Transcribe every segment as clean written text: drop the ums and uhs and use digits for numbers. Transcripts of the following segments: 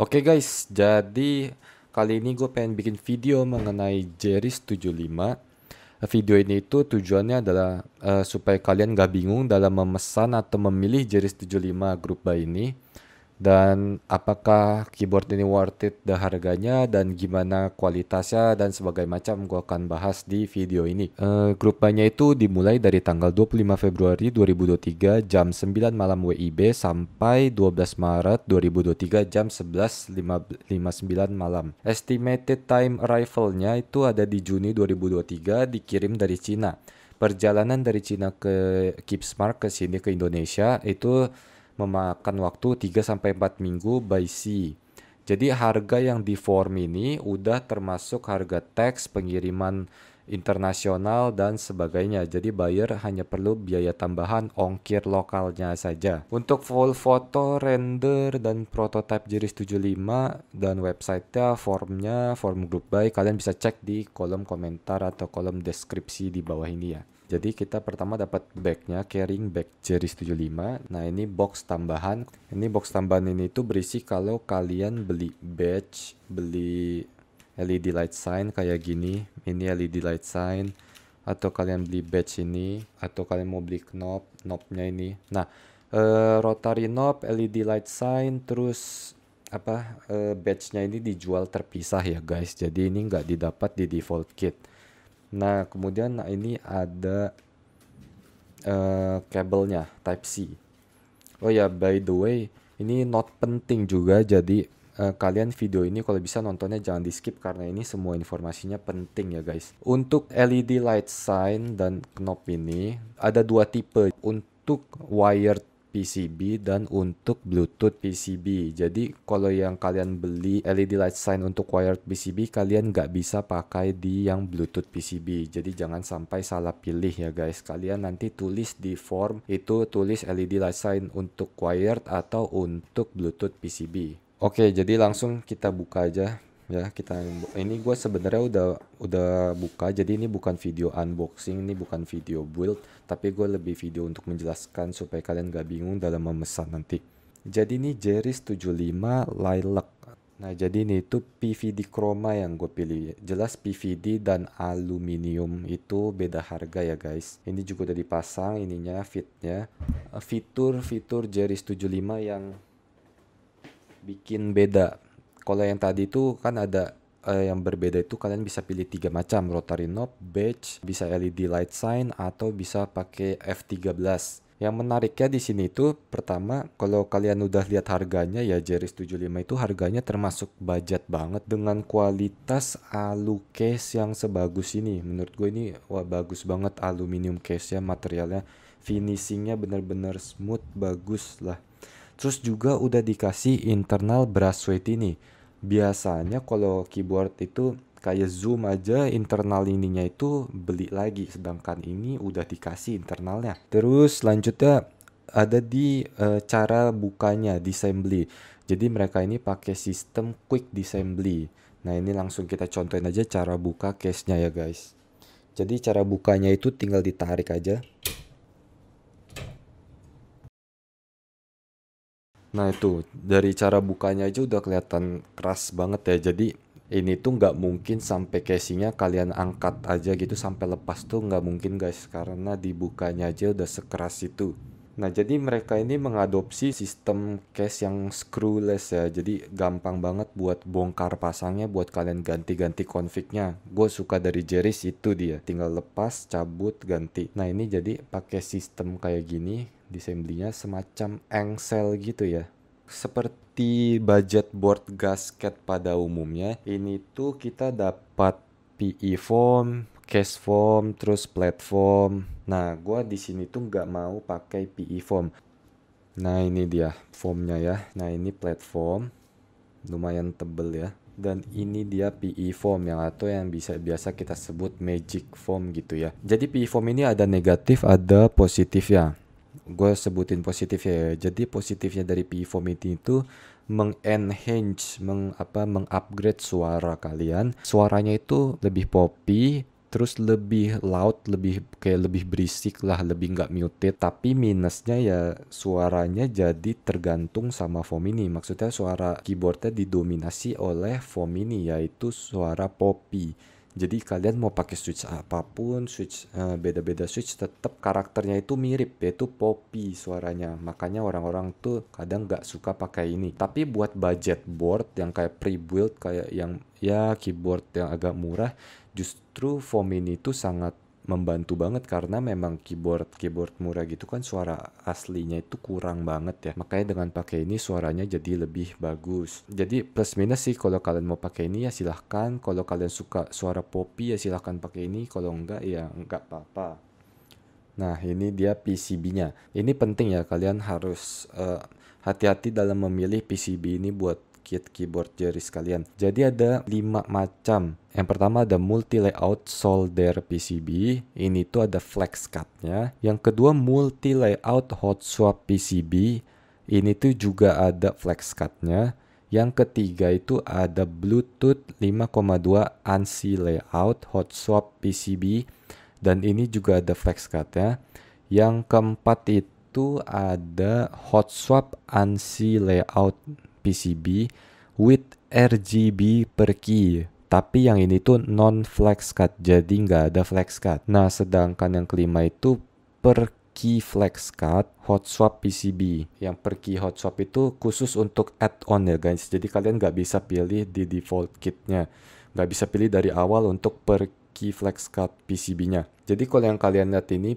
Oke guys, jadi kali ini gue pengen bikin video mengenai Jeris 75. Video ini itu tujuannya adalah supaya kalian gak bingung dalam memesan atau memilih Jeris 75 grup buy ini. Dan apakah keyboard ini worth it harganya dan gimana kualitasnya dan sebagainya macam gue akan bahas di video ini. Grup buy-nya itu dimulai dari tanggal 25 Februari 2023 jam 9 malam WIB sampai 12 Maret 2023 jam 11.59 malam. Estimated time arrival-nya itu ada di Juni 2023, dikirim dari Cina. Perjalanan dari Cina ke Keepsmart ke sini ke Indonesia itu memakan waktu 3-4 minggu by sea. Jadi harga yang di form ini udah termasuk harga teks, pengiriman internasional dan sebagainya. Jadi buyer hanya perlu biaya tambahan ongkir lokalnya saja. Untuk full foto, render, dan prototype Jeris 75 dan website-nya, form group buy, kalian bisa cek di kolom komentar atau kolom deskripsi di bawah ini ya. Jadi kita pertama dapat bagnya, carrying bag Jeris 75. Nah ini box tambahan. Ini box tambahan ini tuh berisi kalau kalian beli badge, beli LED light sign kayak gini. Ini LED light sign. Atau kalian beli badge ini. Atau kalian mau beli knobnya ini. Nah rotary knob, LED light sign, terus badge-nya ini dijual terpisah ya guys. Jadi ini nggak didapat di default kit. Nah kemudian ini ada kabelnya Type C. Oh ya, by the way, ini not penting juga, jadi kalian video ini kalau bisa nontonnya jangan di skip karena ini semua informasinya penting ya guys. Untuk LED light sign dan knob ini ada dua tipe, untuk wired PCB dan untuk Bluetooth PCB. Jadi kalau yang kalian beli LED light sign untuk wired PCB, kalian nggak bisa pakai di yang Bluetooth PCB. Jadi jangan sampai salah pilih ya guys. Kalian nanti tulis di form itu, tulis LED light sign untuk wired atau untuk Bluetooth PCB. Oke, jadi langsung kita buka aja ya. Ini gue sebenarnya udah buka, jadi ini bukan video unboxing, ini bukan video build, tapi gue lebih video untuk menjelaskan supaya kalian gak bingung dalam memesan nanti. Jadi ini Jeris 75 Lilac. Nah jadi ini itu PVD chroma yang gue pilih. Jelas PVD dan aluminium itu beda harga ya guys. Ini juga udah dipasang ininya, fitnya. Fitur Jeris 75 yang bikin beda. Kalau yang tadi itu kan ada yang berbeda itu kalian bisa pilih 3 macam, rotary knob, badge, bisa LED light sign atau bisa pakai F13. Yang menariknya di sini itu pertama, kalau kalian udah lihat harganya ya, Jeris 75 itu harganya termasuk budget banget dengan kualitas alu case yang sebagus ini. Menurut gue ini wah bagus banget, aluminium case-nya, materialnya, finishingnya bener-bener smooth, bagus lah. Terus juga udah dikasih internal brush weight ini. Biasanya kalau keyboard itu kayak zoom aja internal ininya itu beli lagi, sedangkan ini udah dikasih internalnya. Terus lanjutnya ada di cara bukanya, disassembly. Jadi mereka ini pakai sistem quick disassembly. Nah ini langsung kita contohin aja cara buka case-nya ya guys. Jadi cara bukanya itu tinggal ditarik aja. Nah itu dari cara bukanya aja udah kelihatan keras banget ya. Jadi ini tuh nggak mungkin sampai casingnya kalian angkat aja gitu sampai lepas tuh nggak mungkin guys, karena dibukanya aja udah sekeras itu. Nah jadi mereka ini mengadopsi sistem case yang screwless ya. Jadi gampang banget buat bongkar pasangnya, buat kalian ganti-ganti config-nya. Gue suka dari Jeris itu dia, tinggal lepas, cabut, ganti. Nah ini jadi pakai sistem kayak gini, disassembly-nya semacam engsel gitu ya. Seperti budget board gasket pada umumnya, ini tuh kita dapat PE foam, case foam, terus platform. Nah, gua di sini tuh nggak mau pakai PE foam. Nah, ini dia foamnya ya. Nah, ini platform, lumayan tebel ya. Dan ini dia PE foam yang biasa kita sebut magic foam gitu ya. Jadi PE foam ini ada negatif, ada positif ya. Gue sebutin positifnya ya. Jadi positifnya dari PE foam itu mengupgrade suara kalian. Suaranya itu lebih poppy, terus lebih loud, lebih kayak lebih berisik lah, lebih nggak muted. Tapi minusnya ya suaranya jadi tergantung sama foam ini. Maksudnya suara keyboardnya didominasi oleh foam ini, yaitu suara Poppy. Jadi kalian mau pakai switch apapun, switch beda-beda switch, tetap karakternya itu mirip, yaitu Poppy suaranya. Makanya orang-orang tuh kadang nggak suka pakai ini. Tapi buat budget board yang kayak pre-built, kayak yang ya keyboard yang agak murah, justru foam ini tuh sangat membantu banget karena memang keyboard murah gitu kan suara aslinya itu kurang banget ya. Makanya dengan pakai ini suaranya jadi lebih bagus. Jadi plus minus sih, kalau kalian mau pakai ini ya silahkan. Kalau kalian suka suara Poppy ya silahkan pakai ini. Kalau enggak ya enggak apa-apa. Nah, ini dia PCB-nya. Ini penting ya, kalian harus hati-hati dalam memilih PCB ini buat kit keyboard Jerry's kalian. Jadi ada 5 macam. Yang pertama ada multi layout solder PCB. Ini tuh ada flex cut-nya. Yang kedua multi layout hot swap PCB. Ini tuh juga ada flex cut-nya. Yang ketiga itu ada Bluetooth 5,2 ANSI layout hot swap PCB. Dan ini juga ada flex cut-nya. Yang keempat itu ada hot swap ANSI layout PCB with RGB per key. Tapi yang ini tuh non flex cut, jadi nggak ada flex cut. Nah, sedangkan yang kelima itu per key flex cut hot swap PCB. Yang per key hot swap itu khusus untuk add-on ya guys. Jadi kalian nggak bisa pilih di default kitnya. Nggak bisa pilih dari awal untuk per key flex cut PCB-nya. Jadi kalau yang kalian lihat ini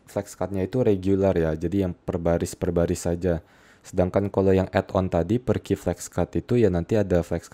flex cut-nya itu regular ya. Jadi yang per baris saja. Sedangkan kalau yang add-on tadi per key flex cut itu ya nanti ada flex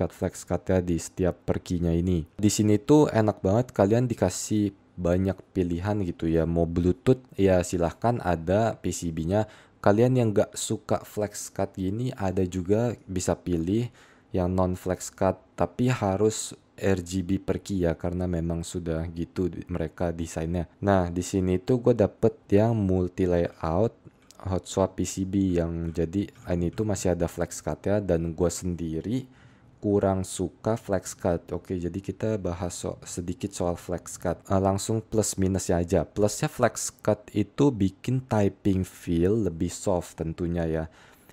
cut-nya di setiap per key-nya ini. Di sini tuh enak banget, kalian dikasih banyak pilihan gitu ya. Mau Bluetooth ya silahkan, ada PCB-nya. Kalian yang gak suka flex cut gini ada juga bisa pilih yang non flex cut, tapi harus RGB per key ya, karena memang sudah gitu mereka desainnya. Nah, di sini tuh gue dapet yang multi layout hot swap PCB yang jadi ini tuh masih ada flex cut ya, dan gue sendiri kurang suka flex cut. Oke, jadi kita bahas sedikit soal flex cut. Langsung plus minusnya aja. Plusnya flex cut itu bikin typing feel lebih soft tentunya ya.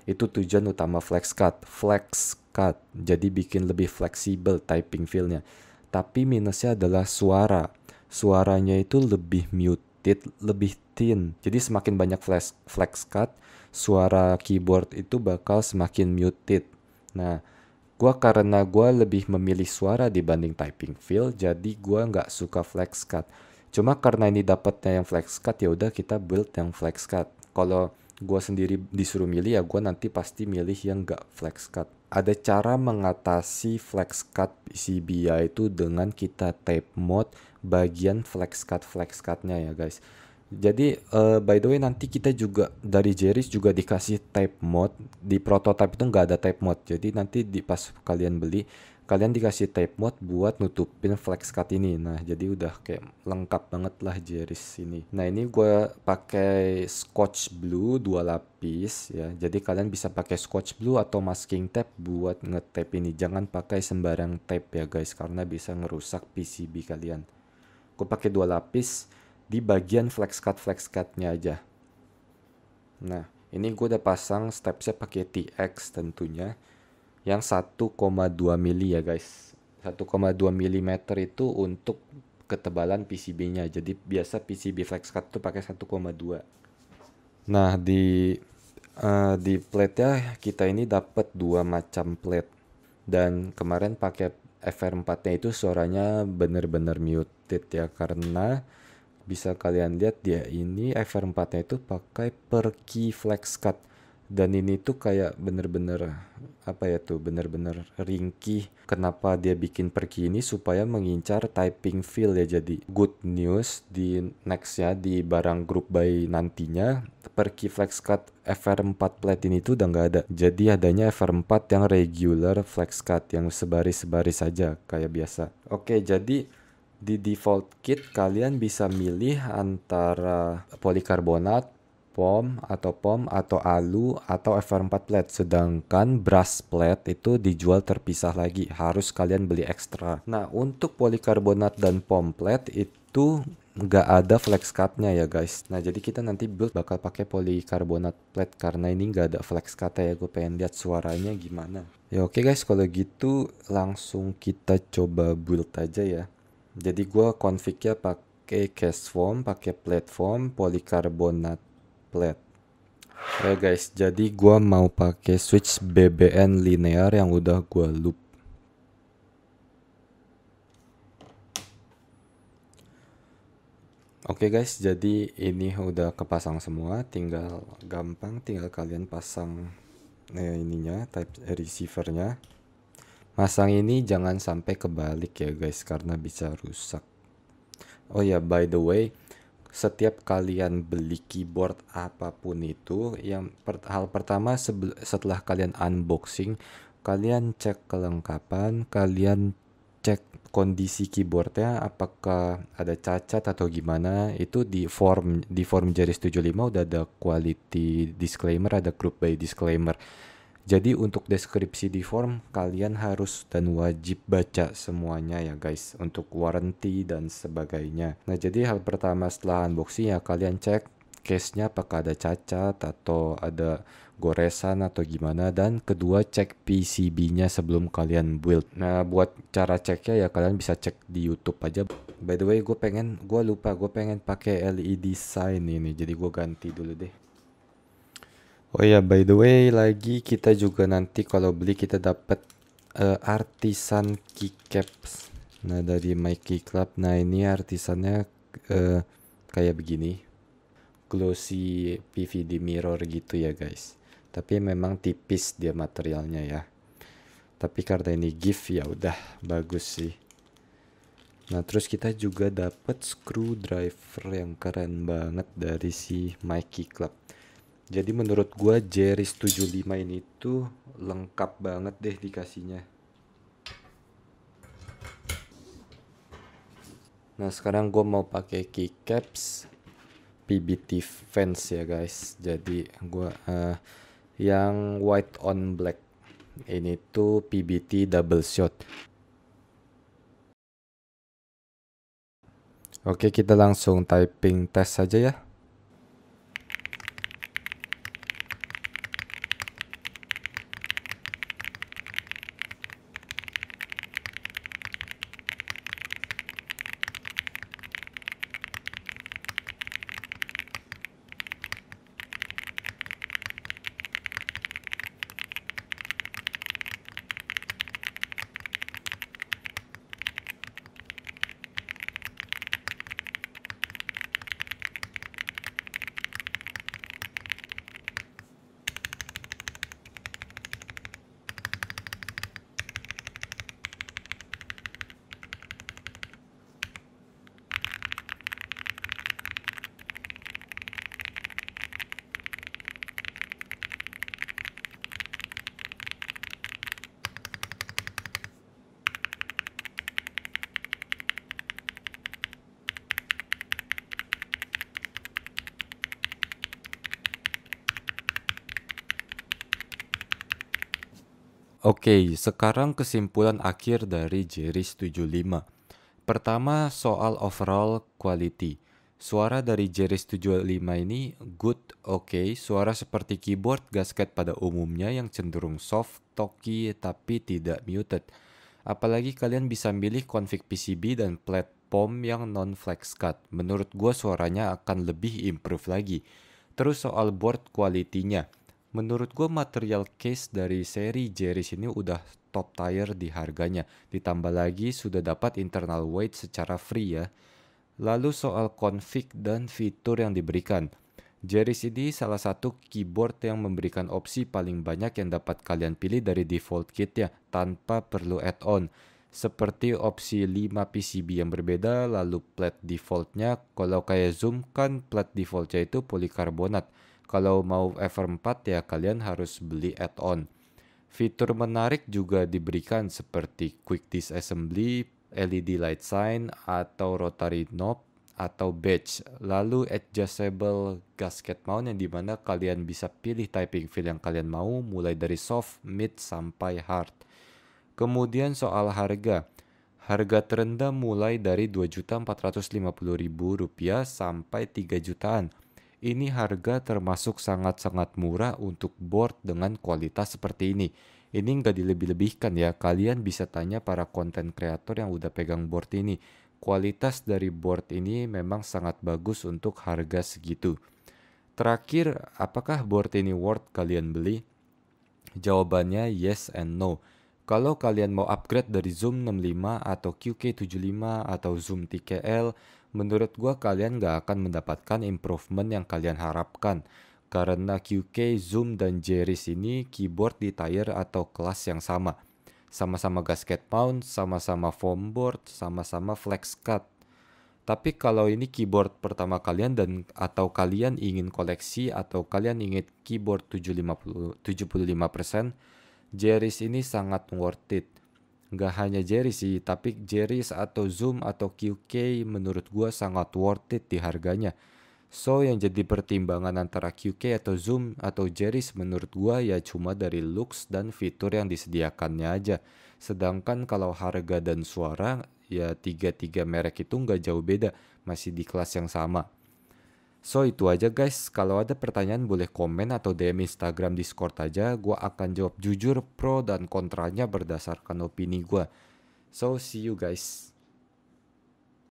Itu tujuan utama flex cut. Flex cut jadi bikin lebih fleksibel typing feel-nya. Tapi minusnya adalah suara. Suaranya itu lebih muted, lebih thin. Jadi semakin banyak flex cut, suara keyboard itu bakal semakin muted. Nah, karena gue lebih memilih suara dibanding typing feel, jadi gue nggak suka flex cut. Cuma karena ini dapatnya yang flex cut, ya udah kita build yang flex cut. Kalau gue sendiri disuruh milih ya gue nanti pasti milih yang nggak flex cut. Ada cara mengatasi flex cut PCB, yaitu dengan kita tape mode bagian flex cutnya ya guys. Jadi by the way nanti kita juga dari Jerry's juga dikasih type mode. Di prototype itu nggak ada type mode. Jadi nanti pas kalian beli, kalian dikasih type mode buat nutupin flex cut ini. Nah, jadi udah kayak lengkap banget lah Jerry's ini. Nah, ini gue pakai Scotch Blue 2 lapis ya. Jadi kalian bisa pakai Scotch Blue atau masking tape buat nge-tape ini. Jangan pakai sembarang tape ya guys, karena bisa ngerusak PCB kalian. Gue pakai 2 lapis di bagian flex cutnya aja. Nah, ini gue udah pasang stepsnya pakai TX tentunya, yang 1,2 mili ya guys. 1,2 mm itu untuk ketebalan PCB-nya. Jadi biasa PCB flex cut tuh pakai 1,2. Nah, di plate-nya kita ini dapat 2 macam plate. Dan kemarin pakai FR4-nya itu suaranya bener-bener muted ya, karena bisa kalian lihat dia ini FR4-nya itu pakai per key flex cut. Dan ini tuh kayak bener-bener bener-bener ringkih. Kenapa dia bikin per key ini? Supaya mengincar typing feel ya. Jadi good news di nextnya, di barang group buy nantinya, per key flex cut FR4 plate ini tuh udah nggak ada. Jadi adanya FR4 yang regular flex cut, yang sebaris-sebaris saja kayak biasa. Oke, jadi di default kit kalian bisa milih antara polikarbonat, POM atau ALU atau FR4 plate. Sedangkan brush plate itu dijual terpisah lagi, harus kalian beli ekstra. Nah, untuk polikarbonat dan POM plate itu nggak ada flex cutnya ya guys. Nah, jadi kita nanti build bakal pakai polikarbonat plate karena ini nggak ada flex cut ya. Gue pengen lihat suaranya gimana. Ya oke guys, kalau gitu langsung kita coba build aja ya. Jadi gua config-nya pakai cast form, pakai platform, polikarbonat plate. Ya guys, jadi gua mau pakai switch BBN linear yang udah gua loop. Oke guys, jadi ini udah kepasang semua, tinggal gampang, tinggal kalian pasang ininya, type receivernya. Masang ini jangan sampai kebalik ya guys, karena bisa rusak. Oh ya, by the way, setiap kalian beli keyboard apapun itu, hal pertama setelah kalian unboxing, kalian cek kelengkapan, kalian cek kondisi keyboardnya apakah ada cacat atau gimana. Itu di form Jeris 75 udah ada quality disclaimer, ada group by disclaimer. Jadi untuk deskripsi di form kalian harus dan wajib baca semuanya ya guys, untuk warranty dan sebagainya. Nah, jadi hal pertama setelah unboxing ya kalian cek case-nya apakah ada cacat atau ada goresan atau gimana, dan kedua cek PCB-nya sebelum kalian build. Nah, buat cara ceknya ya kalian bisa cek di YouTube aja. By the way, gue pengen pakai LED sign ini, jadi gue ganti dulu deh. Oh ya, by the way, lagi kita juga nanti kalau beli kita dapat artisan keycaps. Nah, dari My Key Club. Nah, ini artisannya kayak begini. Glossy PVD mirror gitu ya, guys. Tapi memang tipis dia materialnya ya. Tapi karena ini gift ya udah bagus sih. Nah, terus kita juga dapat screwdriver yang keren banget dari si My Key Club. Jadi menurut gua Jeris 75 ini tuh lengkap banget deh dikasihnya. Nah, sekarang gua mau pakai keycaps PBT fans ya guys. Jadi gua yang white on black. Ini tuh PBT double shot. Oke, kita langsung typing tes saja ya. Oke, sekarang kesimpulan akhir dari Jeris 75. Pertama, soal overall quality. Suara dari Jeris 75 ini good, oke. Suara seperti keyboard gasket pada umumnya yang cenderung soft, talky, tapi tidak muted. Apalagi kalian bisa milih config PCB dan platform yang non-flex cut. Menurut gua suaranya akan lebih improve lagi. Terus soal board quality-nya. Menurut gue material case dari seri Jeris ini udah top tier di harganya. Ditambah lagi sudah dapat internal weight secara free ya. Lalu soal config dan fitur yang diberikan. Jeris ini salah satu keyboard yang memberikan opsi paling banyak yang dapat kalian pilih dari default kit ya, tanpa perlu add-on. Seperti opsi 5 PCB yang berbeda, lalu plate defaultnya. Kalau kayak Zoom kan plate defaultnya itu polikarbonat. Kalau mau FR4 ya kalian harus beli add-on. Fitur menarik juga diberikan seperti quick disassembly, LED light sign, atau rotary knob, atau badge. Lalu adjustable gasket mount yang dimana kalian bisa pilih typing feel yang kalian mau mulai dari soft, mid, sampai hard. Kemudian soal harga. Harga terendah mulai dari Rp2.450.000 sampai 3 jutaan. Ini harga termasuk sangat-sangat murah untuk board dengan kualitas seperti ini. Ini nggak dilebih-lebihkan ya, kalian bisa tanya para konten kreator yang udah pegang board ini. Kualitas dari board ini memang sangat bagus untuk harga segitu. Terakhir, apakah board ini worth kalian beli? Jawabannya yes and no. Kalau kalian mau upgrade dari Zoom 65 atau QK75 atau Zoom TKL, menurut gua kalian gak akan mendapatkan improvement yang kalian harapkan. Karena QK, Zoom, dan Jerry's ini keyboard di tier atau kelas yang sama. Sama-sama gasket mount, sama-sama foam board, sama-sama flex cut. Tapi kalau ini keyboard pertama kalian dan atau kalian ingin koleksi atau kalian ingin keyboard 75%, Jerry's ini sangat worth it. Nggak hanya Jerry's sih, tapi Jerry's atau Zoom atau QK menurut gua sangat worth it di harganya. So yang jadi pertimbangan antara QK atau Zoom atau Jerry's menurut gua ya cuma dari looks dan fitur yang disediakannya aja. Sedangkan kalau harga dan suara ya tiga-tiga merek itu nggak jauh beda, masih di kelas yang sama. So itu aja guys, kalau ada pertanyaan boleh komen atau DM Instagram Discord aja, gua akan jawab jujur pro dan kontranya berdasarkan opini gua. So see you guys.